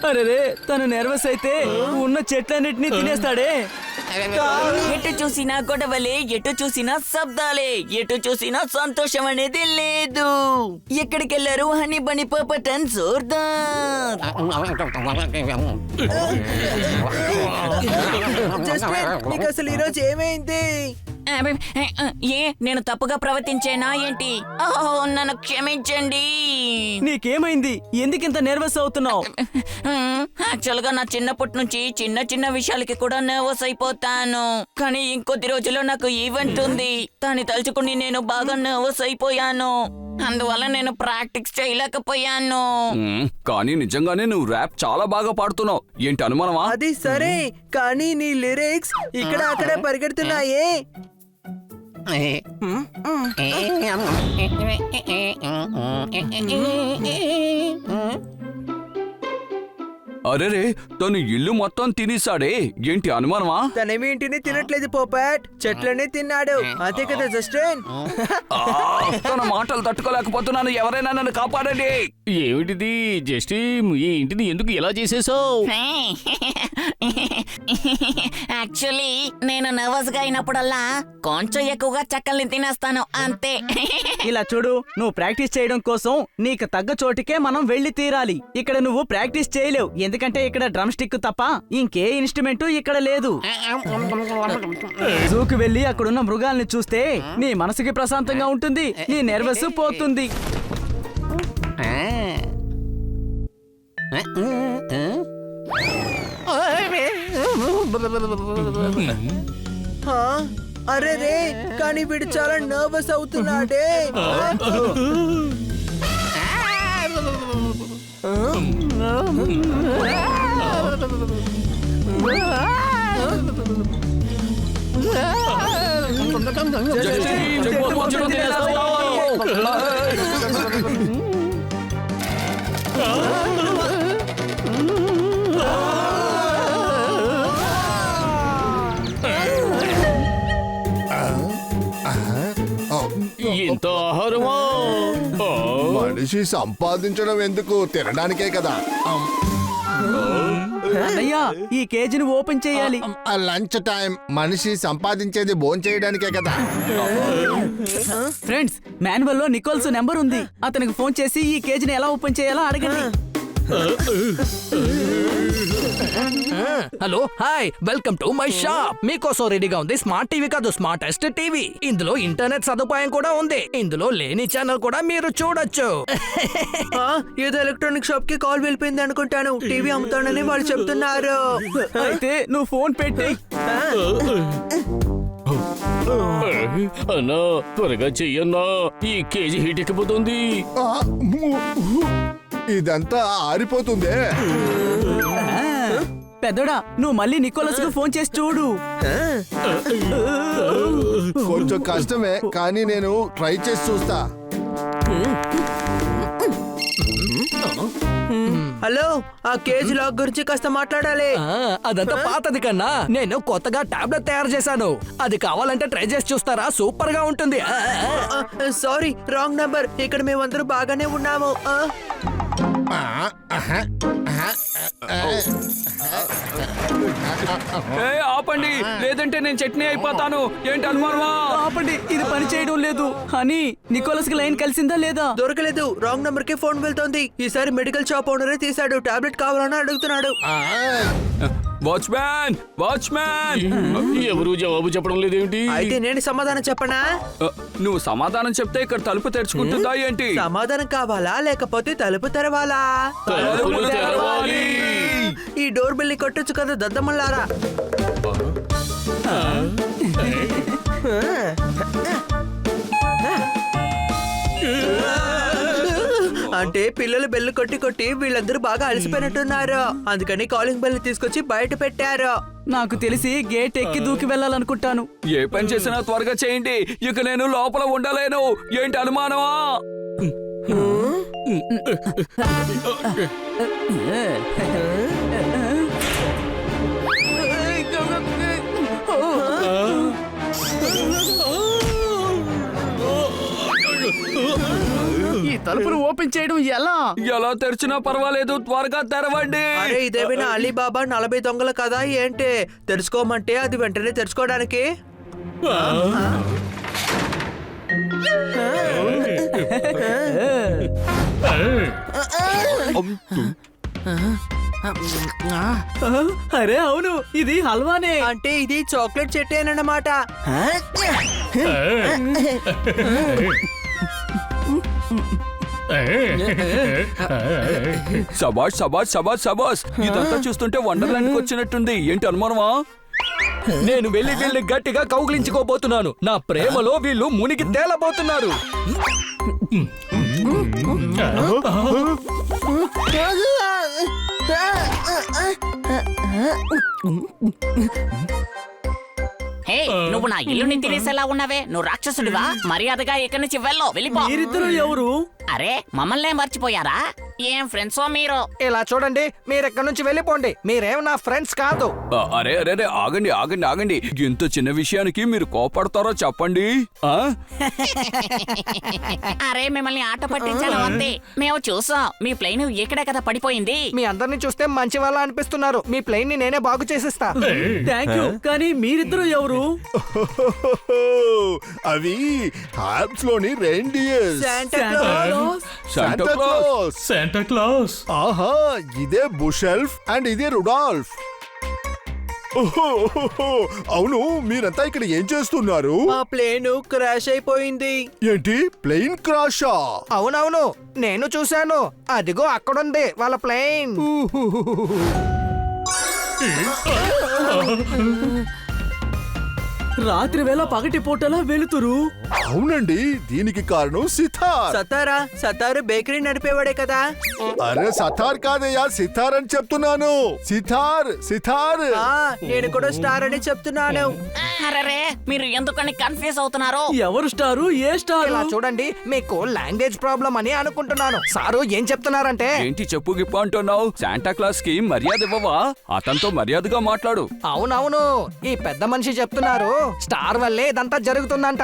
అరే తను నర్వస్ అయితే ఉన్న చెట్లన్నిటినీ తినేస్తాడే. ఎటు చూసినా గొడవలే, ఎటు చూసినా శబ్దాలే, ఎటు చూసినా సంతోషం అనేది లేదు. ఎక్కడికి వెళ్ళారు హనీ బనీ పర్పటన్ జోర్దార్? నీకు అసలు ఈరోజు ఏమైంది? ఏ నేను తప్పుగా ప్రవర్తించేనా ఏంటి? నన్ను క్షమించండి. నీకేమైంది? ఎందుకింత నర్వస్ అవుతున్నావు? యాక్చువల్ గా నా చిన్నప్పటి నుంచి చిన్న చిన్న విషయాలకి కూడా నర్వస్ అయిపోతాను. కానీ ఇంకొద్ది రోజుల్లో నాకు ఈవెంట్ ఉంది. దాన్ని తలుచుకుని నేను బాగా నర్వస్ అయిపోయాను. అందువల్ల నేను ప్రాక్టీస్ చేయలేకపోయాను. కానీ నిజంగానే నువ్వు ర్యాప్ చాలా బాగా పాడుతున్నావు. ఏంటి అనుమానమా? అది సరే, కానీ నీ లిరిక్స్ ఇక్కడ అక్కడ పరిగెడుతున్నాయే. అరేరే తను ఇల్లు మొత్తం తినేసాడే. ఏంటి అనుమానమా? తనేమింటిని తినట్లేదు పోపట్, చెట్లనే తిన్నాడు. అంతే కదా జస్టిన్? తన మాటలు తట్టుకోలేకపోతున్నాను. ఎవరైనా నన్ను కాపాడండి. ఏమిటిది జస్టిన్, ఈ ఇంటిని ఎందుకు ఇలా చేసేసావు? యాక్చువల్లీ నేను నర్వస్ గా అయినప్పుడల్లా కొంచెం ఎక్కువగా చెక్కల్ని తినేస్తాను అంతే. ఇలా చూడు, నువ్వు ప్రాక్టీస్ చేయడం కోసం నీకు తగ్గ చోటికే మనం వెళ్లి తీరాలి. ఇక్కడ నువ్వు ప్రాక్టీస్ చేయలేవు, ఎందుకంటే ఇక్కడ డ్రమ్ స్టిక్ తప్ప ఇంకే ఇన్స్ట్రుమెంట్ ఇక్కడ లేదు. జూకి వెళ్లి అక్కడున్న మృగాల్ని చూస్తే నీ మనసుకి ప్రశాంతంగా ఉంటుంది, నీ నర్వస్ పోతుంది. అరే రే, కానీ వీడు చాలా నర్వస్ అవుతున్నాడే. ఇంత ఆహారమా? మనిషి సంపాదించడం ఎందుకు? తినడానికే కదా. అయ్యా, ఈ కేజీని ఓపెన్ చేయాలి. ఆ లంచ్ టైం మనిషి సంపాదించేది భోంచేయడానికే కదా. ఫ్రెండ్స్, మాన్యువల్ లో నికోల్స్ నెంబర్ ఉంది. అతనికి ఫోన్ చేసి ఈ కేజీని ఎలా ఓపెన్ చేయాలో అడగండి. Hello, hi, welcome to my shop. మీకోసం రెడీగా ఉంది స్మార్ట్ టీవీ కాదు, స్మార్టెస్ట్ టీవీ. ఇందులో ఇంటర్నెట్ సదుపాయం కూడా ఉంది. ఇందులో లేని ఛానల్ కూడా మీరు చూడొచ్చు. ఏదో ఎలక్ట్రానిక్ షాప్ కి కాల్ వెళ్ళిపోయింది అనుకుంటాను. టీవీ అమ్ముతానని వాళ్ళు చెప్తున్నారు. అయితే నువ్వు ఫోన్ పెట్టి. అన్నా త్వరగా చెయ్యన్నా, ఈ కేజీ హీట్ ఎక్కిపోతుంది. ఇదంతా ఆరిపోతుందే. పెద్దోడా, నువ్వు మళ్ళీ నికోలస్ కు ఫోన్ చేసి చూడు. కొంచెం కష్టమే, కానీ నేను ట్రై చేసి చూస్తా. హలో, ఆ కేజ్ లాక్ గురించి కాస్త మాట్లాడాలి. అదంతా పాతది కన్నా నేను కొత్తగా టాబ్లెట్ తయారు చేశాను. అది కావాలంటే ట్రై చేసి చూస్తారా? సూపర్ గా ఉంటుంది. Sorry, wrong number. ఇక్కడ మేమందరూ బాగానే ఉన్నాము. ఆపండి, లేదంటే నేను చట్నీ అయిపోతాను. ఏంటి అనుమానమా? ఆపండి, ఇది పని చేయడం లేదు. అని నికోలస్ కి లైన్ కలిసిందా లేదా? దొరకలేదు, రాంగ్ నంబర్ కి ఫోన్ వెళ్తోంది. ఈసారి మెడికల్ షాప్ ఓనరే తీశాడు. టాబ్లెట్ కావాలని అడుగుతున్నాడు. Watchman, watchman! ఎవరు జవాబు చెప్పడం లేదేమిటి? అయితే నేను సమాధానం చెప్పనా? నువ్వు సమాధానం చెప్తే ఇక్కడ తలుపు తెరుచుకుంటుందా ఏంటి? సమాధానం కావాలా లేకపోతే తలుపు తెరవాలా? తలుపులు తెరవాలి. ఈ డోర్ బెల్ ని కొట్టొచ్చు కదా దద్దమ్మలారా. అంటే పిల్లలు బెల్లు కొట్టి కొట్టి వీళ్ళందరూ బాగా అలసిపోయినట్టున్నారు. అందుకని కాలింగ్ బెల్ తీసుకొచ్చి బయట పెట్టారు. నాకు తెలిసి గేట్ ఎక్కి దూకి వెళ్ళాలనుకుంటాను. ఏ పని చేసినా త్వరగా చేయండి, ఇక నేను లోపల ఉండలేను. ఏంటి అనుమానమా? తలుపులు ఓపెన్ చేయడం ఎలా? ఎలా తెరిచినా పర్వాలేదు, త్వరగా తెరవండి. అరే ఇదేమైనా అలీబాబా 40 దొంగల కదా ఏంటి? తెలుసుకోమంటే అది వెంటనే తెలుసుకోవడానికి. అరే అవును, ఇది హల్వానే. అంటే ఇది చాక్లెట్ చెట్టేనన్నమాట. సబాష్ సబాష్ సబాష్ సబాష్. ఇదంతా చూస్తుంటే వండర్లాండ్కి వచ్చినట్టుంది. ఏంటి అనుమానమా? నేను వెళ్ళి వీళ్ళని గట్టిగా కౌగిలించుకోబోతున్నాను. నా ప్రేమలో వీళ్ళు మునిగి తేలబోతున్నారు. హే, నువ్వు నా ఇల్లుని తినేసేలా ఉన్నావే. నువ్వు రాక్షసుడివా? మర్యాదగా ఇక్కడి నుంచి వెళ్ళిపో. మీరిద్దరు ఎవరు? అరే, మమ్మల్నే మర్చిపోయారా? ఏం ఫ్రెండ్సో మీరు? ఇలా చూడండి, మీరెక్కడి నుంచి వెళ్ళిపోండి. మీరేం నా ఫ్రెండ్స్ కాదు. అరే అరే అరే, ఆగండి ఆగండి ఆగండి. ఇంత చిన్న విషయానికి మీరు కోపడతారో చెప్పండి. అరే, మిమ్మల్ని ఆట పట్టించాలి అంతే. మేము చూసాం, మీ ప్లేన్ ఇక్కడే కదా పడిపోయింది. మీ అందరిని చూస్తే మంచి వాళ్ళ అనిపిస్తున్నారు. మీ ప్లేన్ ని నేనే బాగు చేసిస్తా. Thank you. కానీ మీరిద్దరు ఎవరు? అవి హాప్స్ లోని రెయిన్డియర్స్. Santa Claus. ఆహా, ఇదే బుషెల్ఫ్ అండ్ ఇదే రుడాల్ఫ్. అవును, మీరంతా ఇక్కడ ఏం చేస్తున్నారు? ఆ ప్లేన్ క్రాష్ అయిపోయింది. ఏంటి, ప్లేన్ క్రాషా? అవునవును, నేను చూశాను. అదిగో అక్కడుంది వాళ్ళ ప్లేన్. రాత్రి వేళ పగటి పూటలా వెలుతురు. అవునండి, దీనికి కారణం సితార్. సతారు బేకరీ నడిపేవాడే కదా. అరే సతార్ కాదయ్యా, సితార్ అని చెప్తున్నాను. సితార్ సితార్. నేను కూడా స్టార్ అని చెప్తున్నాను. అరే, మీరు ఎందుకని కన్ఫ్యూజ్ అవుతున్నారు? ఎవరు స్టారు? ఏ స్టార్? ఇలా చూడండి, మీకు లాంగ్వేజ్ ప్రాబ్లం అని అనుకుంటున్నాను. సారు ఏం చెప్తున్నారంటే, ఏంటి చెప్పు గిప్ప అంటున్నావు? శాంటా క్లాస్ కి మర్యాద ఇవ్వవా? అతనితో మర్యాదగా మాట్లాడు. అవునవును, ఈ పెద్ద మనిషి చెప్తున్నారు స్టార్ వల్లే ఇదంతా జరుగుతుందంట.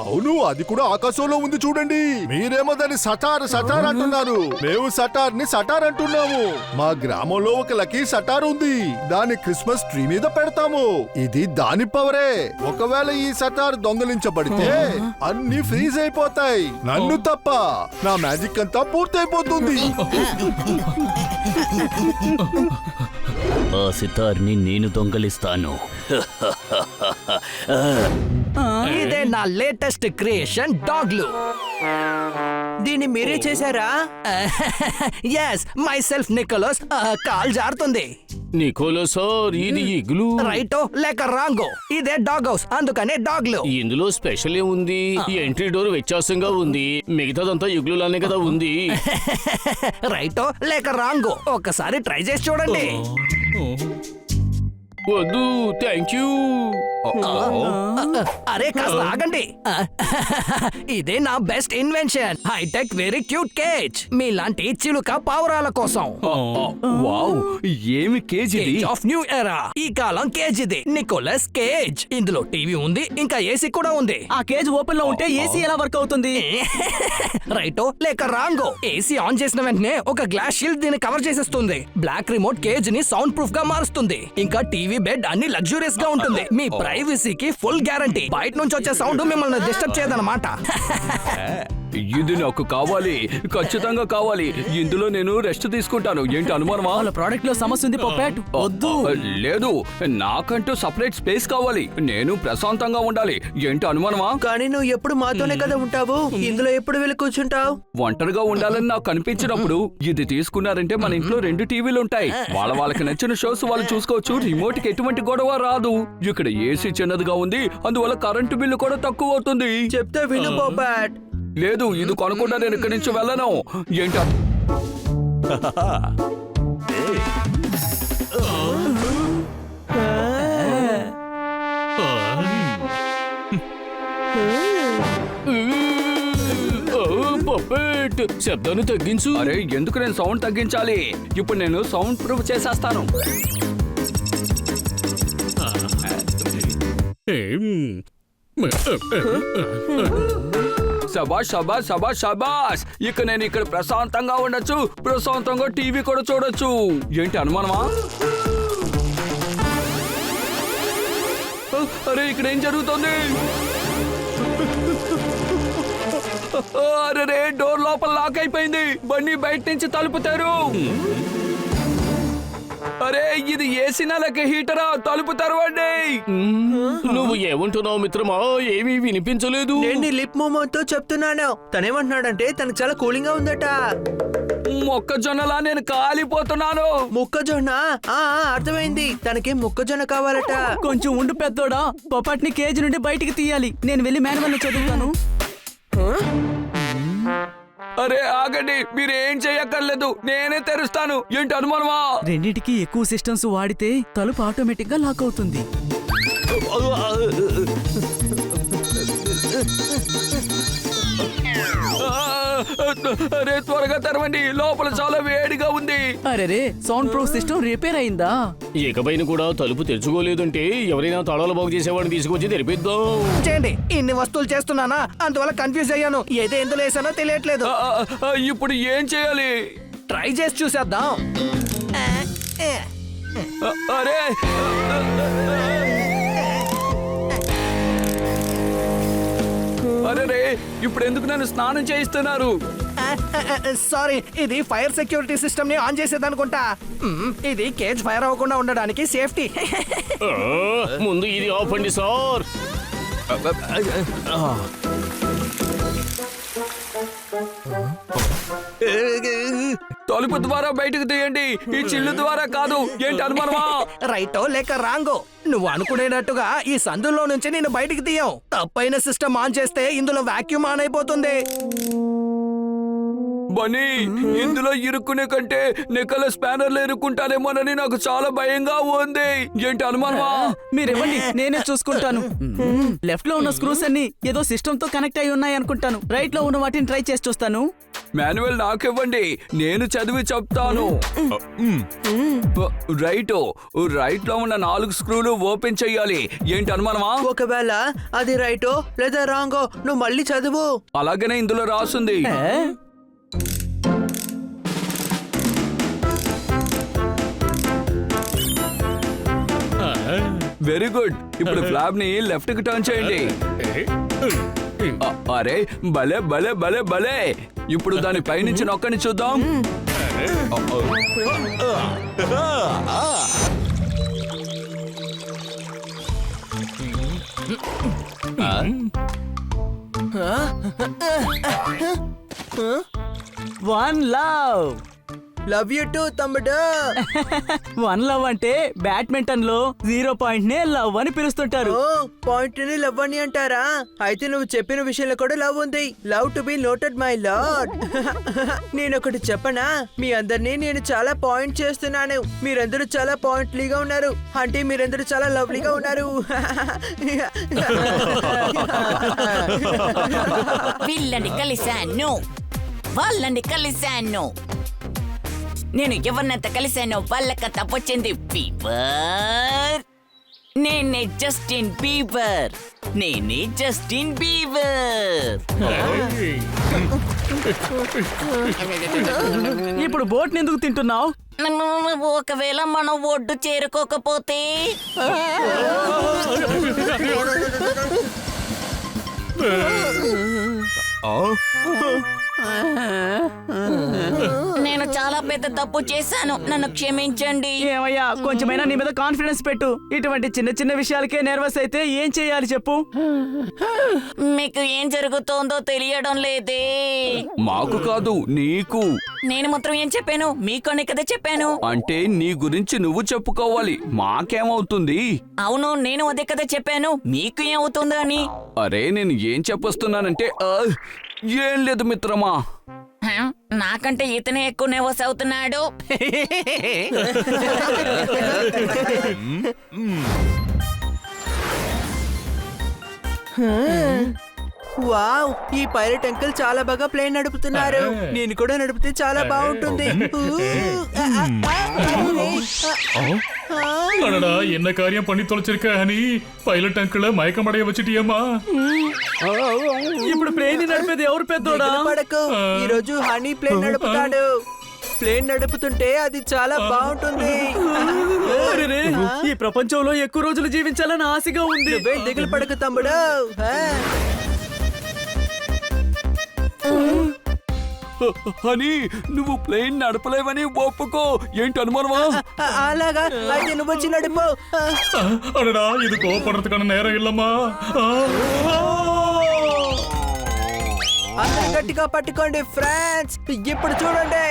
అవును, అది కూడా ఆకాశంలో ఉంది చూడండి. మీరేమో దాన్ని సటార్ సటార్ అంటున్నారు. మేము సటార్ ని సటార్ అంటున్నాము. మా గ్రామంలో ఒక లక్కీ సటార్ ఉంది. దాన్ని క్రిస్మస్ ట్రీ మీద పెడతాము. ఇది దాని పవరే. ఒకవేళ ఈ సటార్ దొంగలించబడితే అన్ని ఫ్రీజ్ అయిపోతాయి, నన్ను తప్ప. నా మ్యాజిక్ అంతా పూర్తయిపోతుంది. ఆ సితార్ని నేను దొంగలిస్తాను. ఇదే నా లేటెస్ట్ క్రియేషన్, డాగ్లు. దీన్ని మీరే చేశారా? Yes, myself Nicholas. కాల్ జారుతుంది. నికోలో సార్, ఇది ఇగులు. రైటో లేక రాంగో? ఇదే డాగ్ హౌస్, అందుకనే డాగ్లు. ఇందులో స్పెషల్ ఏముంది? ఎంట్రీ డోర్ వ్యత్యాసంగా ఉంది, మిగతాదంతా ఇగులులానే కదా ఉంది. రైటో లేక రాంగో? ఒక్కసారి ట్రై చేసి చూడండి. వద్దు, థ్యాంక్ యూ. అరే కాస్త ఆగండి. ఇదే నా best invention, high tech very cute cage. మీలాంటి చిలుక పావురాల కోసం. వావ్, ఏమి కేజీ ఇది? Cage of new era. ఈ కాలం కేజ్ ఇది, నికోలస్ కేజ్. ఇందులో టీవీ ఉంది, ఇంకా ఏసీ కూడా ఉంది. ఆ కేజ్ ఓపెన్ లో ఉంటే ఏసీ ఎలా వర్క్ అవుతుంది? రైటో లేక రాంగో? ఏసీ ఆన్ చేసిన వెంటనే ఒక గ్లాస్ షీల్డ్ దీన్ని కవర్ చేసేస్తుంది. బ్లాక్ రిమోట్ కేజ్ ని సౌండ్ ప్రూఫ్ గా మారుస్తుంది. ఇంకా టీవీ, బెడ్ అన్ని లగ్జూరియస్ గా ఉంటుంది. మీ ప్రైవసీకి ఫుల్ గ్యారంటీ. బయట నుంచి వచ్చే సౌండ్ మిమ్మల్ని డిస్టర్బ్ చేయదన్నమాట. ఇది నాకు కావాలి, ఖచ్చితంగా కావాలి. ఇందులో నేను రెస్ట్ తీసుకుంటాను. ఏంటి అనుమానమా? వాళ్ళ ప్రోడక్ట్ లో సమస్య ఉంది పొప్పాట్. వద్దు. లేదు, నాకంటూ సపరేట్ స్పేస్ కావాలి. నేను ప్రశాంతంగా ఉండాలి. ఏంటి అనుమానమా? కానీ నువ్వు ఎప్పుడు మాతోనే కదా ఉంటావు. ఇందులో ఎప్పుడు వెళ్ళి కూర్చుంటావు? ఒంటరిగా ఉండాలని నాకు కనిపించినప్పుడు ఇది తీసుకున్నారంటే మన ఇంట్లో 2 టీవీలు ఉంటాయి. వాళ్ళకి నచ్చిన షోస్ వాళ్ళు చూసుకోవచ్చు. రిమోట్ కి ఎటువంటి గొడవ రాదు. ఇక్కడ ఏసీ చిన్నదిగా ఉంది, అందువల్ల కరెంటు బిల్లు కూడా తక్కువ అవుతుంది. చెప్తే విను పోపాట్. లేదు, ఇది కొనకుండా నేను ఇక్కడి నుంచి వెళ్ళను. ఏంట పప్పెట్, శబ్దాన్ని తగ్గించు. అరే, ఎందుకు నేను సౌండ్ తగ్గించాలి? ఇప్పుడు నేను సౌండ్ ప్రూఫ్ చేసేస్తాను. శబాష్ శబాష్ శబాష్ శబాష్. ఇక నేను ఇక్కడ ప్రశాంతంగా ఉండొచ్చు, ప్రశాంతంగా టీవీ కూడా చూడొచ్చు. ఏంటి అనుమానమా? అరే ఇక్కడ ఏం జరుగుతుంది? అరే డోర్ లోపల లాక్ అయిపోయింది. బండి బయట నుంచి తలుపుతారు. అరే ఇది ఏసీనా లేక హీటరా? తలుపు తెరవండి. నువ్వు ఏమంటున్నావు మిత్రమా? ఏమీ వినిపించలేదు. నేను నీ లిప్ మూమెంట్ తో చెప్తున్నాను. తనేమంటున్నాడంటే తనకు చాలా కూలింగ్ గా ఉందట. మొక్కజొన్నలా నేను కాలిపోతున్నాను. మొక్కజొన్న అర్థమైంది. తనకి మొక్కజొన్న కావాలట. కొంచెం ఉండు పెద్దోడా, పొపట్ని కేజీ నుండి బయటికి తీయాలి. నేను వెళ్ళి మాన్యువల్ చదువుతాను. అరే ఆగండి, మీరేం చెయ్యక్కర్లేదు, నేనే తెరుస్తాను. ఏంటి అనుమానమా? రెండింటికి ఎక్కువ సిస్టమ్స్ వాడితే తలుపు ఆటోమేటిక్ గా లాక్ అవుతుంది. అరే త్వరగా తెరవండి, లోపల చాలా వేడిగా ఉంది. అరే సౌండ్ ప్రూఫ్ సిస్టమ్ రిపేర్ అయిందా? ఇకపైన కూడా తలుపు తెరుచుకోలేదంటే ఎవరైనా తాళాలు బాగు చేసేవాడిని తీసుకొచ్చి తెరిపిద్దాం. చేయండి. ఇన్ని వస్తువులు చేస్తున్నానా, అందువల్ల కన్ఫ్యూజ్ అయ్యాను. ఏదో ఎందులో వేసానో తెలియట్లేదు. ఇప్పుడు ఏం చేయాలి? ట్రై చేసి చూసేద్దాం. అరే అరే ఇప్పుడు ఎందుకు నన్ను స్నానం చేయిస్తున్నారు? సారీ, ఇది ఫైర్ సెక్యూరిటీ సిస్టమ్ ని ఆన్ చేసేదనుకుంటా. ఇది కేజ్ ఫైర్ అవ్వకుండా ఉండడానికి సేఫ్టీ. ముందు ఇది ఆపండి సార్. తలుపు ద్వారా బయటకు తీయండి, ఈ చిల్లు ద్వారా కాదు. ఏంటి అనుమానమా? రైటో లేక రాంగో, నువ్వు అనుకునేటట్టుగా ఈ సందులో నుంచి నేను బయటికి తీయం. తప్పైన సిస్టమ్ ఆన్ చేస్తే ఇందులో వాక్యూమ్ ఆన్ అయిపోతుంది. బనీ, ఇందులో ఇరుక్కునే కంటే నికల స్పానర్లు ఇరుక్కుంటానేమోనని నాకు చాలా భయంగా ఉంది. ఏంటి అనుమానమా? మీరివ్వండి, నేనే చూసుకుంటాను. లెఫ్ట్ లో ఉన్న స్క్రూస్ అన్ని ఏదో సిస్టమ్ తో కనెక్ట్ అయి ఉన్నాయి అనుకుంటాను. రైట్ లో ఉన్న వాటిని ట్రై చేసి చూస్తాను. మాన్యువల్ నాకివ్వండి, నేను చదివి చెప్తాను. రైట్ లో ఉన్న 4 స్క్రూలు ఓపెన్ చెయ్యాలి. ఏంటి అనుమానమా? ఒకవేళ అది రైటో లేదా రాంగో నువ్వు మళ్ళీ చదువు. అలాగనే ఇందులో రాసుంది. Very good. ఇప్పుడు ఫ్లాప్ ని లెఫ్ట్ కి టర్న్ చేయండి. అరే భలే భలే భలే భలే. ఇప్పుడు దాని పైనుంచి నొక్కని చూద్దాం. One love. Love you two తమ్ముడు. వన్ లవ్ అంటే బ్యాడ్మింటన్ లో 0 పాయింట్ నే లవ్ అని పిలుస్తుంటారు. పాయింట్ ని లవ్ అని అంటారా? అయితే నువ్వు చెప్పిన విషయంలో కూడా లవ్ ఉంది. Love to be noted my lord. నేను ఒకటి చెప్పనా, మీ అందరినీ నేను చాలా పాయింట్ చేస్తున్నాను. మీరందరూ చాలా పాయింట్లీగా ఉన్నారు. అంటే మీరందరూ చాలా లవ్లీగా ఉన్నారు. వీళ్ళని కలిశాను, వాళ్ళని కలిశాను. నేను ఎవరినంత కలిశానో వాళ్ళకంత వచ్చింది ఫీవర్. నేనే జస్టిన్ బీబర్, నేనే జస్టిన్ బీబర్. ఇప్పుడు బోట్ ఎందుకు తింటున్నావు? ఒకవేళ మనం ఒడ్డు చేరుకోకపోతే? నేను చాలా పెద్ద తప్పు చేశాను, నన్ను క్షమించండి. ఏమయ్యా, కొంచెమైనా నీ మీద కాన్ఫిడెన్స్ పెట్టు. ఇటువంటి చిన్న చిన్న విషయాలకే నర్వస్ అయితే ఏం చేయాలి చెప్పు? మీకు ఏం జరుగుతోందో తెలియడం లేదే. మాకు కాదు, నీకు. నేను మాత్రం ఏం చెప్పాను? మీకనే కదా చెప్పాను. అంటే నీ గురించి నువ్వు చెప్పుకోవాలి, మాకేమవుతుంది? అవును, నేను అదే కదా చెప్పాను. మీకు ఏమవుతుందో అని. అరే నేను ఏం చెప్పొస్తున్నానంటే ఏం లేదు మిత్రమా. నాకంటే ఇతనే ఎక్కువ నర్వస్ అవుతున్నాడు. వావ్, ఈ పైలట్ అంకుల్ చాలా బాగా ప్లేన్ నడుపుతున్నారు. నేను కూడా నడిపితే చాలా బాగుంటుంది. அடடா என்ன காரியம் பண்ணி தொலைச்சிருக்க ஹனி பைலட் அங்கிள் மயக்கமடைய வச்சிட்டியம்மா ఇప్పుడు ప్లేన్ నడిపేది ఎవరు పెద్దోడా? దిగులు పడకు, ఈ రోజు హనీ ప్లేన్ నడుపుతాడు. ప్లేన్ నడుపుతుంటే అది చాలా బాగుంటుంది. అరెరే, ఈ ప్రపంచంలో ఎక్కువ రోజులు జీవించాలని ఆశగా ఉంది. నువ్వేం దిగులు పడకు తమ్ముడు. అని నువ్వు ప్లేన్ నడపలేవని ఒప్పుకో. ఏంటి అనుమానమా? అలాగా అయితే నువ్వు వచ్చి నడుపు. அடடா இது கோபப்படுறதுக்கான நேரம் இல்லம்மா అందరూ గట్టిగా పట్టుకోండి ఫ్రెండ్స్, ఇప్పుడు చూడండి.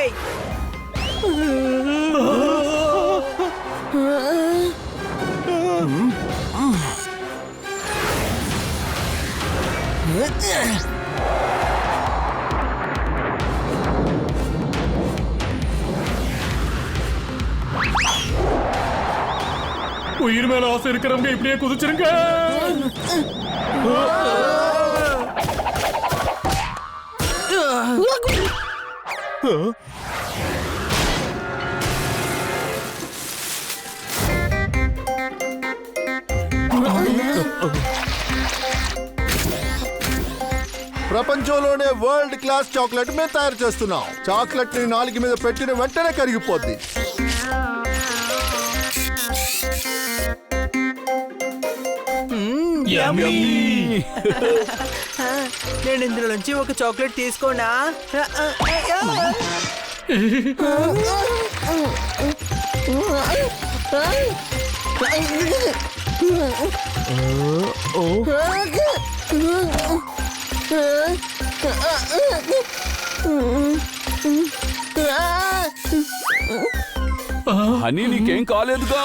உயிர் மேல ஆசை இருக்கிறவங்க இப்படியே குதிச்சிருங்க ప్రపంచంలోనే వరల్డ్ క్లాస్ చాక్లెట్ మేము తయారు చేస్తున్నాం. చాక్లెట్ ని నాలుగు మీద పెట్టిన వెంటనే కరిగిపోద్ది. నేను ఇందులో నుంచి ఒక చాక్లెట్ తీసుకోనా? హనీ నీకేం కాలేదుగా?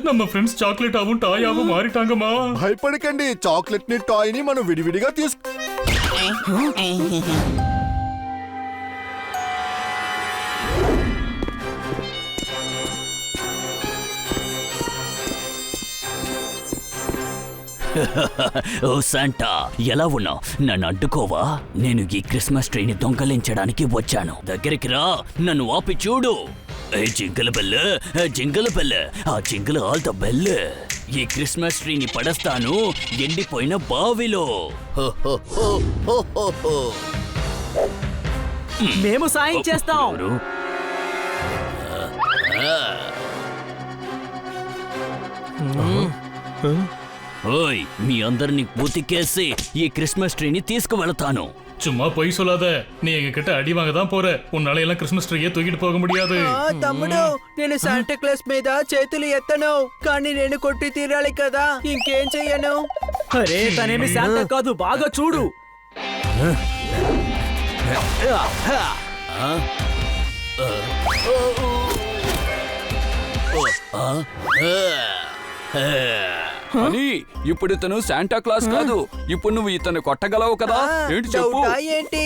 நம்ம ஃப்ரெண்ட்ஸ் சாக்லேட் ஆவும் டாயாவும் மாறிட்டாங்கம்மா భయపడకండి, చాక్లెట్ ని టాయ్ ని మనం విడివిడిగా తీసుకు. ఓ శాంటా, ఎలా ఉన్నావు? నన్ను అడ్డుకోవా? నేను ఈ క్రిస్మస్ ట్రీని దొంగలించడానికి వచ్చాను. దగ్గరికి రా, నన్ను ఆపి చూడు. ఏ జింగల బెల్, జింగల బెల్, ఆ జింగల ఆల్ ద బెల్. ఈ క్రిస్మస్ ట్రీని పడస్తాను ఎండిపోయిన బావిలో. హో, హో, హో, హో, హో, హో. మేము సాయం చేస్తాం. ఎవరు? ఓయ్, మీ అందరిని ఉతికేసి ఈ క్రిస్మస్ ట్రీని తీసుకువెళతాను. சும்மா பொய் சொல்லாத. நீ எங்க கிட்ட அடி வாங்க தான் போற. உன்னால எல்லாம் கிறிஸ்மஸ் ட்ரீயே தூக்கிட்டு போக முடியாது. తమ్ముడు, నేను శాంటా క్లాస్ మీద చేతులు ఎత్తను, కానీ నేను కొట్టి తీరాలి కదా. ఇంకేం చెయ్యను? అరే, తనేమి శాంతా కాదు, బాగా చూడు. అని ఇప్పుడు ఇతను శాంటా క్లాస్ కాదు. ఇప్పుడు నువ్వు ఇతను కొట్టగలవు కదా? ఏంటి చెప్పు. డౌటా ఏంటి?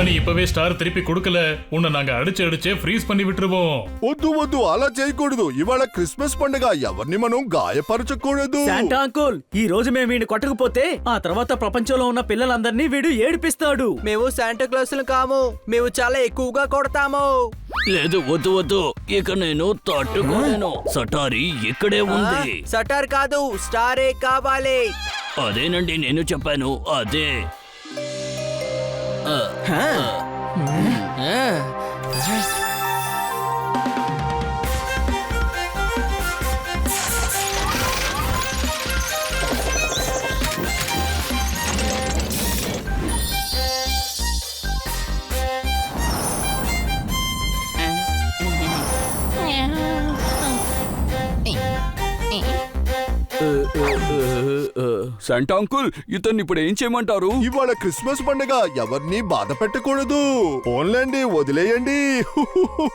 நீ இப்பவே ஸ்டார் திருப்பி கொடுக்கல, உன்னை நாங்க அடிச்சு அடிச்சே ஃப்ரீஸ் பண்ணி விட்டுருவோம். వద్దు వద్దు, అలా చేయకూడదు. ఇవాళ క్రిస్మస్ పండుగ, ఎవరిని మనం గాయపరచకూడదు. శాంటా అంకుల్, ఈ రోజు మేము వీడిని కొట్టకపోతే ఆ తర్వాత ప్రపంచంలో ఉన్న పిల్లలందరినీ వీడు ఏడిపిస్తాడు. మేము శాంటా క్లాసులు కాము, మేము చాలా ఎక్కువగా కొడతాము. లేదు, వద్దు వద్దు, ఇక నేను తట్టుకోలేను. సటారి ఇక్కడే ఉంది. సటార్ కాదు, స్టారే కావాలి. అదేనండి నేను చెప్పాను, అదే. శాంటా అంకుల్ ఇతన్ని ఇప్పుడు ఏం చేయమంటారు? ఇవాళ క్రిస్మస్ పండుగ, ఎవరిని బాధ పెట్టకూడదు. పోన్లేండి, వదిలేయండి.